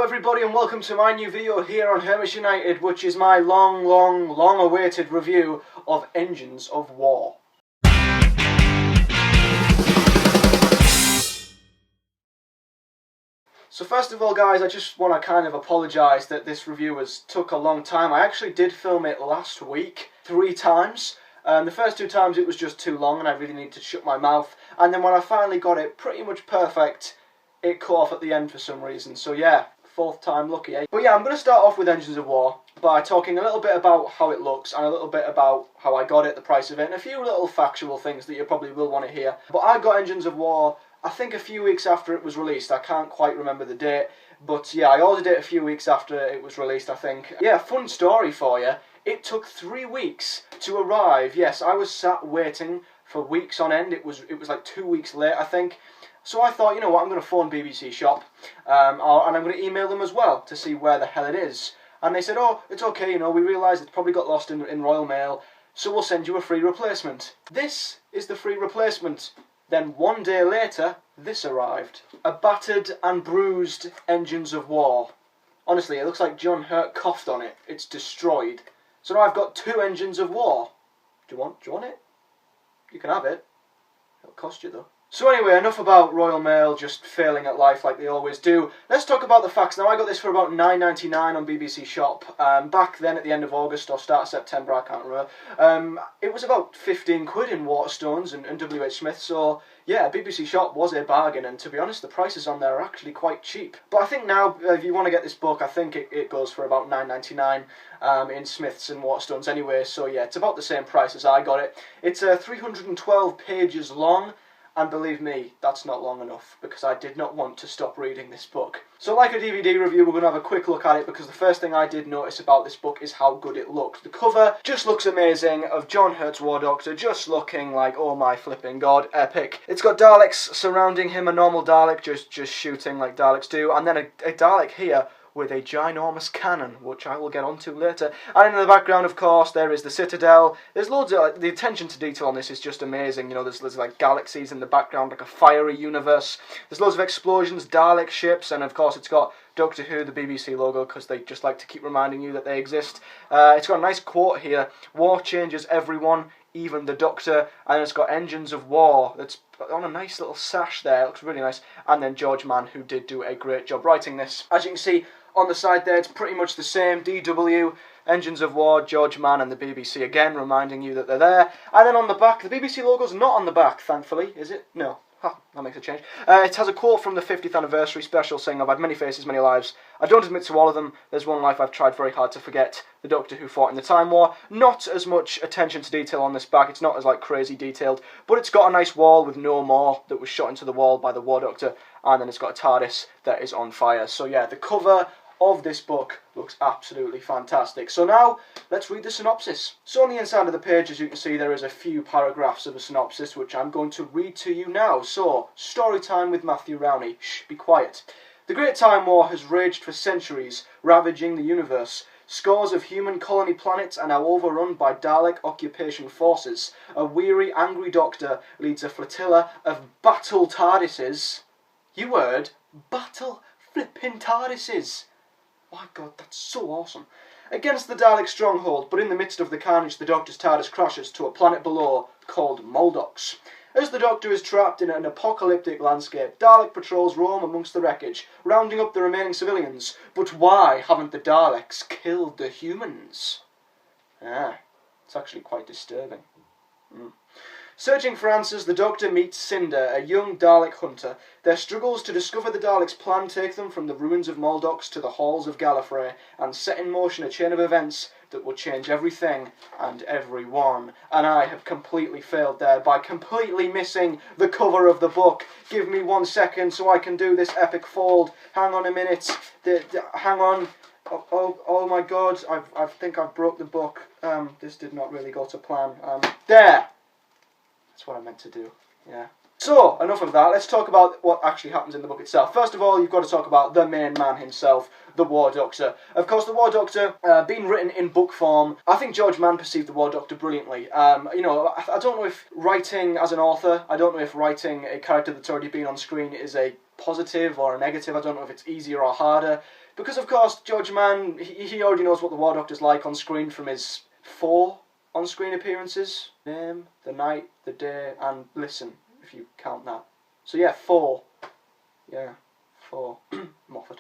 everybody, and welcome to my new video here on Hermits United, which is my long awaited review of Engines of War. So first of all guys, I just want to kind of apologise that this review took a long time. I actually did film it last week 3 times. The first 2 times it was just too long and I really needed to shut my mouth, and then when I finally got it pretty much perfect, it cut off at the end for some reason. So yeah, 4th time lucky, eh? But yeah, I'm going to start off with Engines of War by talking a little bit about how it looks and a little bit about how I got it, the price of it, and a few little factual things that you probably will want to hear. But I got Engines of War, I think a few weeks after it was released. I can't quite remember the date, but yeah, I ordered it a few weeks after it was released, I think. Yeah, fun story for you. It took 3 weeks to arrive. Yes, I was sat waiting for weeks on end. It was like 2 weeks late, I think. So I thought, you know what, I'm going to phone BBC Shop, and I'm going to email them as well to see where the hell it is. And they said, oh, it's okay, you know, we realise it's probably got lost in Royal Mail, so we'll send you a free replacement. This is the free replacement. Then 1 day later, this arrived. A battered and bruised Engines of War. Honestly, it looks like John Hurt coughed on it. It's destroyed. So now I've got 2 Engines of War. Do you want it? You can have it. It'll cost you though. So anyway, enough about Royal Mail just failing at life like they always do. Let's talk about the facts. Now, I got this for about £9.99 on BBC Shop. Back then at the end of August or start of September, I can't remember. It was about 15 quid in Waterstones and WH Smith, so yeah, BBC Shop was a bargain, and to be honest, the prices on there are actually quite cheap. But I think now, if you want to get this book, I think it goes for about £9.99 in Smiths and Waterstones anyway, so yeah, it's about the same price as I got it. It's 312 pages long. And believe me, that's not long enough, because I did not want to stop reading this book. So like a DVD review, we're going to have a quick look at it, because the first thing I did notice about this book is how good it looks. The cover just looks amazing, of John Hurt's War Doctor, just looking like, oh my flipping god, epic. It's got Daleks surrounding him, a normal Dalek just shooting like Daleks do, and then a Dalek here with a ginormous cannon, which I will get onto later. And in the background, of course, there is the Citadel. There's loads of, like, the attention to detail on this is just amazing. You know, there's like galaxies in the background, like a fiery universe. There's loads of explosions, Dalek ships, and of course it's got Doctor Who, the BBC logo, because they just like to keep reminding you that they exist. It's got a nice quote here: "War changes everyone, even the Doctor," and it's got Engines of War that's on a nice little sash there. It looks really nice. And then George Mann, who did do a great job writing this. As you can see on the side there, it's pretty much the same. DW, Engines of War, George Mann, and the BBC again, reminding you that they're there. And then on the back, the BBC logo's not on the back, thankfully, is it? No. Ha, that makes a change. It has a quote from the 50th anniversary special saying, "I've had many faces, many lives. I don't admit to all of them. There's one life I've tried very hard to forget. The Doctor who fought in the Time War." Not as much attention to detail on this back. It's not as like crazy detailed, but it's got a nice wall with "No More" that was shot into the wall by the War Doctor, and then it's got a TARDIS that is on fire. So yeah, the cover of this book looks absolutely fantastic. So now, let's read the synopsis. So on the inside of the page, as you can see, there is a few paragraphs of a synopsis, which I'm going to read to you now. So, story time with Matthew Rowney. Shh, be quiet. The Great Time War has raged for centuries, ravaging the universe. Scores of human colony planets are now overrun by Dalek occupation forces. A weary, angry Doctor leads a flotilla of battle TARDISes. You heard? Battle flipping TARDISes. My god, that's so awesome. Against the Dalek stronghold, but in the midst of the carnage, the Doctor's TARDIS crashes to a planet below called Moldox. As the Doctor is trapped in an apocalyptic landscape, Dalek patrols roam amongst the wreckage, rounding up the remaining civilians. But why haven't the Daleks killed the humans? It's actually quite disturbing. Searching for answers, the Doctor meets Cinder, a young Dalek hunter. Their struggles to discover the Daleks' plan take them from the ruins of Moldox to the halls of Gallifrey, and set in motion a chain of events that will change everything and everyone. And I have completely failed there by completely missing the cover of the book. Give me 1 second so I can do this epic fold. Hang on a minute. Hang on. Oh my god, I think I've broke the book. This did not really go to plan. There! That's what I meant to do, yeah. So, enough of that. Let's talk about what actually happens in the book itself. First of all, you've got to talk about the main man himself, the War Doctor. Of course, the War Doctor, being written in book form, I think George Mann perceived the War Doctor brilliantly. You know, I don't know if writing as an author, I don't know if writing a character that's already been on screen is a positive or a negative. I don't know if it's easier or harder Because, of course, George Mann, he already knows what the War Doctor's like on screen from his 4 on-screen appearances. Name, The Night, The Day, and Listen, if you count that. So yeah, 4. Yeah, 4. Moffat.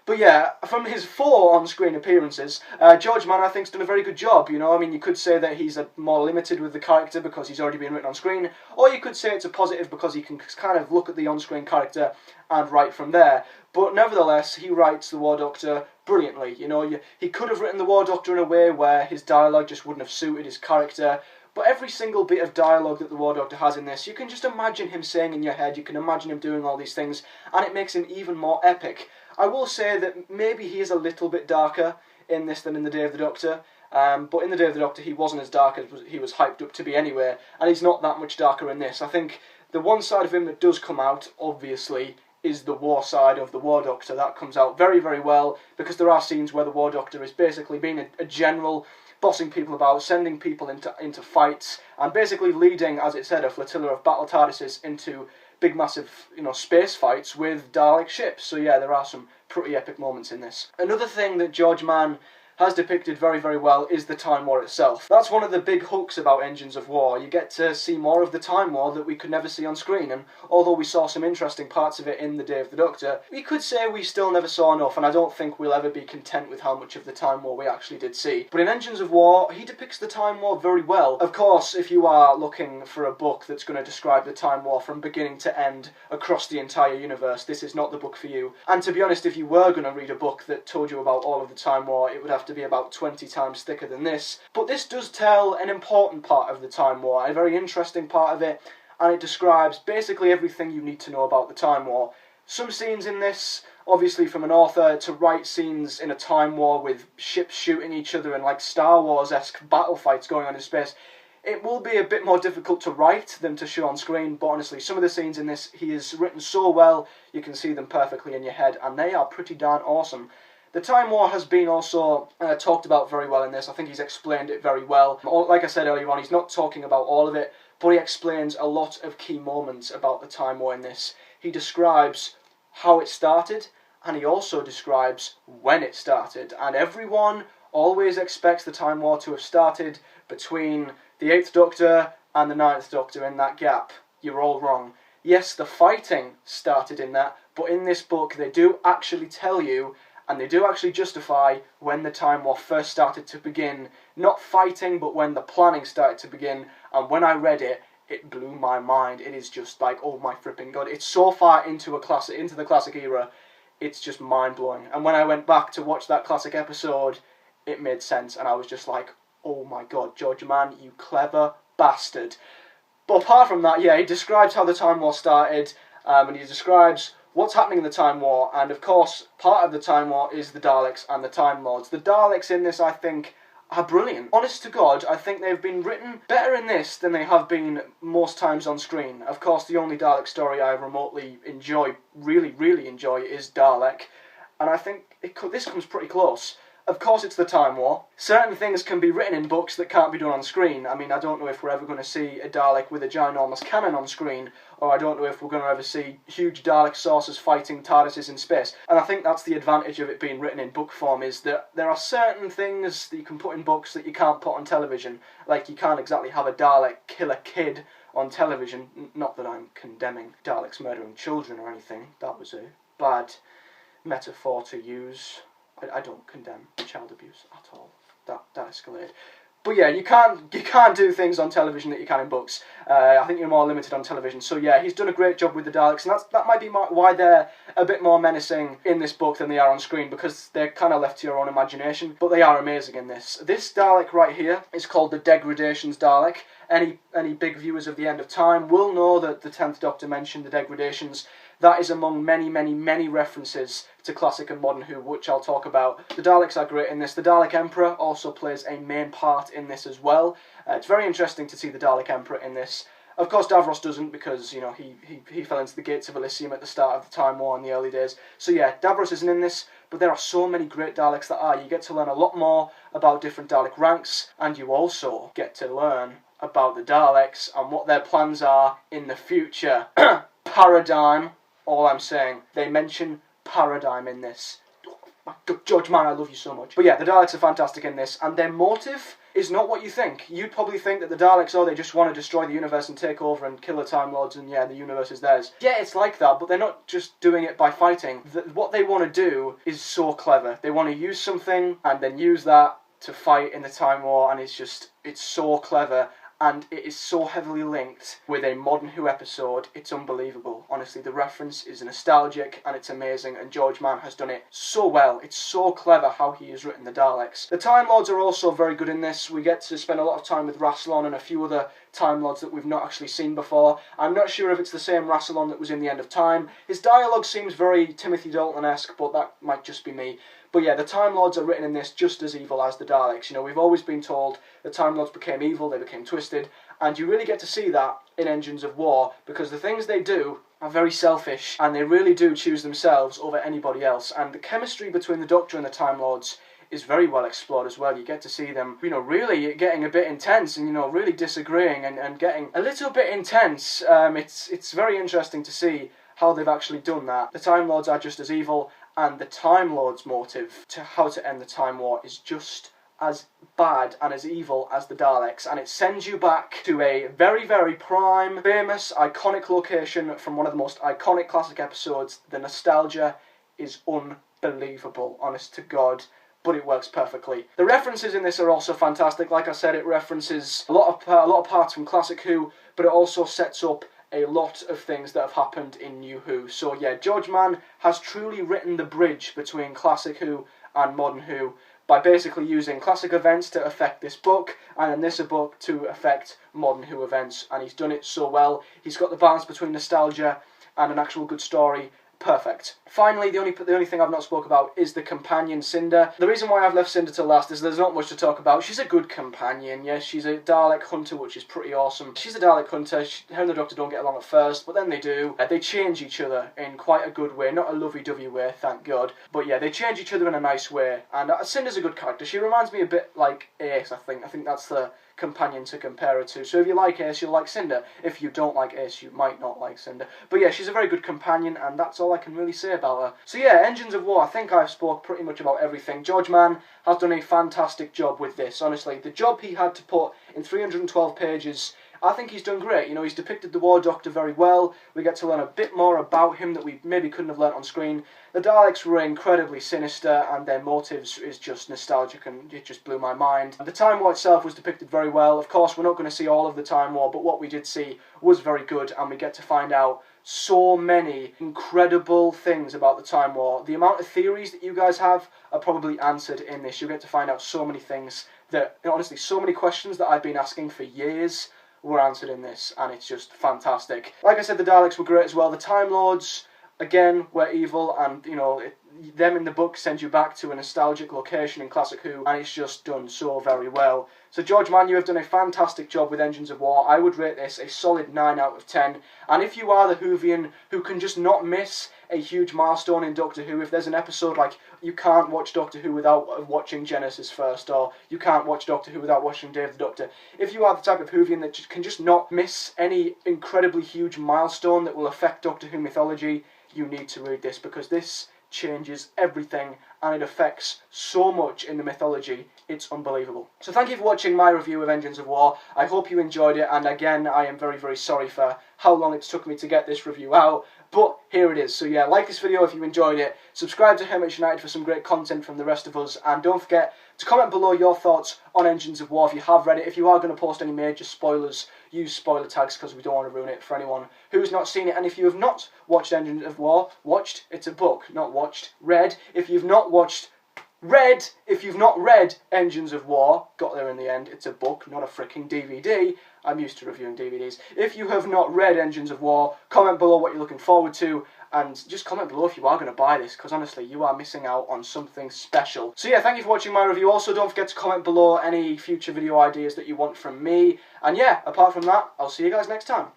But yeah, from his 4 on-screen appearances, George Mann, I think, has done a very good job, you know. I mean, you could say that he's more limited with the character because he's already been written on screen, or you could say it's a positive because he can kind of look at the on-screen character and write from there. But nevertheless, he writes the War Doctor brilliantly, you know. He could have written the War Doctor in a way where his dialogue just wouldn't have suited his character, but every single bit of dialogue that the War Doctor has in this, you can just imagine him saying in your head, you can imagine him doing all these things, and it makes him even more epic. I will say that maybe he is a little bit darker in this than in The Day of the Doctor, but in The Day of the Doctor he wasn't as dark as he was hyped up to be anyway, and he's not that much darker in this. I think the one side of him that does come out, obviously, is the war side of the War Doctor. That comes out very, very well, because there are scenes where the War Doctor is basically being a general, bossing people about, sending people into fights, and basically leading, as it said, a flotilla of battle TARDISes into big, massive, you know, space fights with Dalek ships. So yeah, there are some pretty epic moments in this. Another thing that George Mann has depicted very, very well is the Time War itself. That's one of the big hooks about Engines of War. You get to see more of the Time War that we could never see on screen, and although we saw some interesting parts of it in The Day of the Doctor, we could say we still never saw enough, and I don't think we'll ever be content with how much of the Time War we actually did see. But in Engines of War, he depicts the Time War very well. Of course, if you are looking for a book that's going to describe the Time War from beginning to end across the entire universe, this is not the book for you. And to be honest, if you were going to read a book that told you about all of the Time War, it would have to be about 20 times thicker than this. But this does tell an important part of the Time War, a very interesting part of it, and it describes basically everything you need to know about the Time War. Some scenes in this, obviously from an author, to write scenes in a Time War with ships shooting each other and like Star Wars-esque battle fights going on in space, it will be a bit more difficult to write than to show on screen, but honestly, some of the scenes in this he has written so well, you can see them perfectly in your head, and they are pretty darn awesome. The Time War has been also talked about very well in this. I think he's explained it very well. Like I said earlier on, he's not talking about all of it, but he explains a lot of key moments about the Time War in this. He describes how it started, and he also describes when it started. And everyone always expects the Time War to have started between the 8th Doctor and the 9th Doctor, in that gap. You're all wrong. Yes, the fighting started in that, but in this book they do actually tell you, and they do actually justify when the Time War first started to begin. Not fighting, but when the planning started to begin. And when I read it, it blew my mind. It is just like, oh my fripping god. It's so far into the classic era, it's just mind-blowing. And when I went back to watch that classic episode, it made sense. And I was just like, oh my god, George Mann, you clever bastard. But apart from that, yeah, he describes how the Time War started, and he describes what's happening in the Time War, and of course, part of the Time War is the Daleks and the Time Lords. The Daleks in this, I think, are brilliant. Honest to God, I think they've been written better in this than they have been most times on screen. Of course, the only Dalek story I remotely enjoy, really enjoy, is Dalek, and I think this comes pretty close. Of course it's the Time War. Certain things can be written in books that can't be done on screen. I mean, I don't know if we're ever going to see a Dalek with a ginormous cannon on screen, or I don't know if we're going to ever see huge Dalek saucers fighting TARDISes in space. And I think that's the advantage of it being written in book form, is that there are certain things that you can put in books that you can't put on television. Like, you can't exactly have a Dalek kill a kid on television. Not that I'm condemning Daleks murdering children or anything. That was a bad metaphor to use. I don't condemn child abuse at all. That escalated. But yeah, you can't do things on television that you can in books. I think you're more limited on television. So yeah, he's done a great job with the Daleks, and that might be why they're a bit more menacing in this book than they are on screen, because they're kind of left to your own imagination. But they are amazing in this. This Dalek right here is called the Degradations Dalek. Any big viewers of The End of Time will know that the 10th Doctor mentioned the Degradations. That is among many references to classic and modern Who, which I'll talk about. The Daleks are great in this. The Dalek Emperor also plays a main part in this as well. It's very interesting to see the Dalek Emperor in this. Of course, Davros doesn't, because, you know, he fell into the gates of Elysium at the start of the Time War in the early days. So yeah, Davros isn't in this, but there are so many great Daleks that are. You get to learn a lot more about different Dalek ranks, and you also get to learn about the Daleks and what their plans are in the future. Paradigm. All I'm saying, they mention Paradigm in this. George, man, I love you so much. But yeah, the Daleks are fantastic in this, and their motive is not what you think. You'd probably think that the Daleks, oh, they just want to destroy the universe and take over and kill the Time Lords, and yeah, the universe is theirs. Yeah, it's like that, but they're not just doing it by fighting. What they want to do is so clever. They want to use something, and then use that to fight in the Time War, and it's so clever. And it is so heavily linked with a Modern Who episode, it's unbelievable. Honestly, the reference is nostalgic and it's amazing, and George Mann has done it so well. It's so clever how he has written the Daleks. The Time Lords are also very good in this. We get to spend a lot of time with Rassilon and a few other Time Lords that we've not actually seen before. I'm not sure if it's the same Rassilon that was in The End of Time. His dialogue seems very Timothy Dalton-esque, but that might just be me. But yeah, the Time Lords are written in this just as evil as the Daleks. You know, we've always been told the Time Lords became evil, they became twisted, and you really get to see that in Engines of War, because the things they do are very selfish, and they really do choose themselves over anybody else. And the chemistry between the Doctor and the Time Lords is very well explored as well. You get to see them, you know, really getting a bit intense and, you know, really disagreeing and getting a little bit intense. It's very interesting to see how they've actually done that. The Time Lords are just as evil, and the Time Lords' motive to how to end the Time War is just as bad and as evil as the Daleks, and it sends you back to a very, very prime, famous, iconic location from one of the most iconic classic episodes. The nostalgia is unbelievable, honest to God, but it works perfectly. The references in this are also fantastic. Like I said, it references a lot of parts from Classic Who, but it also sets up a lot of things that have happened in New Who. So yeah, George Mann has truly written the bridge between Classic Who and Modern Who by basically using classic events to affect this book, and in this book to affect Modern Who events, and he's done it so well. He's got the balance between nostalgia and an actual good story. Perfect. Finally, the only thing I've not spoke about is the companion Cinder. The reason why I've left Cinder to last is there's not much to talk about. She's a good companion, yes, she's a Dalek hunter, which is pretty awesome. She's a Dalek hunter. Her and the Doctor don't get along at first, but then they do. They change each other in quite a good way, not a lovey-dovey way, thank God. But yeah, they change each other in a nice way, and Cinder's a good character. She reminds me a bit like Ace, I think. I think that's the companion to compare her to. So if you like Ace, you'll like Cinder. If you don't like Ace, you might not like Cinder. But yeah, she's a very good companion, and that's all I can really say about her. So yeah, Engines of War, I think I've spoke pretty much about everything. George Mann has done a fantastic job with this, honestly. The job he had to put in 312 pages, I think he's done great. You know, he's depicted the War Doctor very well. We get to learn a bit more about him that we maybe couldn't have learnt on screen. The Daleks were incredibly sinister, and their motives is just nostalgic, and it just blew my mind. The Time War itself was depicted very well. Of course, we're not going to see all of the Time War, but what we did see was very good, and we get to find out so many incredible things about the Time War. The amount of theories that you guys have are probably answered in this. You'll get to find out so many things that, honestly, so many questions that I've been asking for years were answered in this, and it's just fantastic. Like I said, the Daleks were great as well. The Time Lords, again, were evil, and, you know, them in the book send you back to a nostalgic location in Classic Who, and it's just done so very well. So George Mann, you have done a fantastic job with Engines of War. I would rate this a solid 9 out of 10. And if you are the Whovian who can just not miss a huge milestone in Doctor Who, if there's an episode like you can't watch Doctor Who without watching Genesis first, or you can't watch Doctor Who without watching Day of the Doctor, if you are the type of Whovian that can just not miss any incredibly huge milestone that will affect Doctor Who mythology, you need to read this, because this changes everything and it affects so much in the mythology. It's unbelievable. So thank you for watching my review of Engines of War. I hope you enjoyed it, and again, I am very, very sorry for how long it took me to get this review out, but here it is. So yeah, like this video if you enjoyed it, subscribe to Hermits United for some great content from the rest of us, and don't forget to comment below your thoughts on Engines of War if you have read it. If you are going to post any major spoilers, use spoiler tags, because we don't want to ruin it for anyone who's not seen it. And if you have not watched Engines of War, watched, it's a book, not watched, read. If you've not watched, read, if you've not read Engines of War, got there in the end, it's a book, not a freaking DVD. I'm used to reviewing DVDs. If you have not read Engines of War, comment below what you're looking forward to, and just comment below if you are going to buy this, because honestly, you are missing out on something special. So yeah, thank you for watching my review. Also, don't forget to comment below any future video ideas that you want from me. And yeah, apart from that, I'll see you guys next time.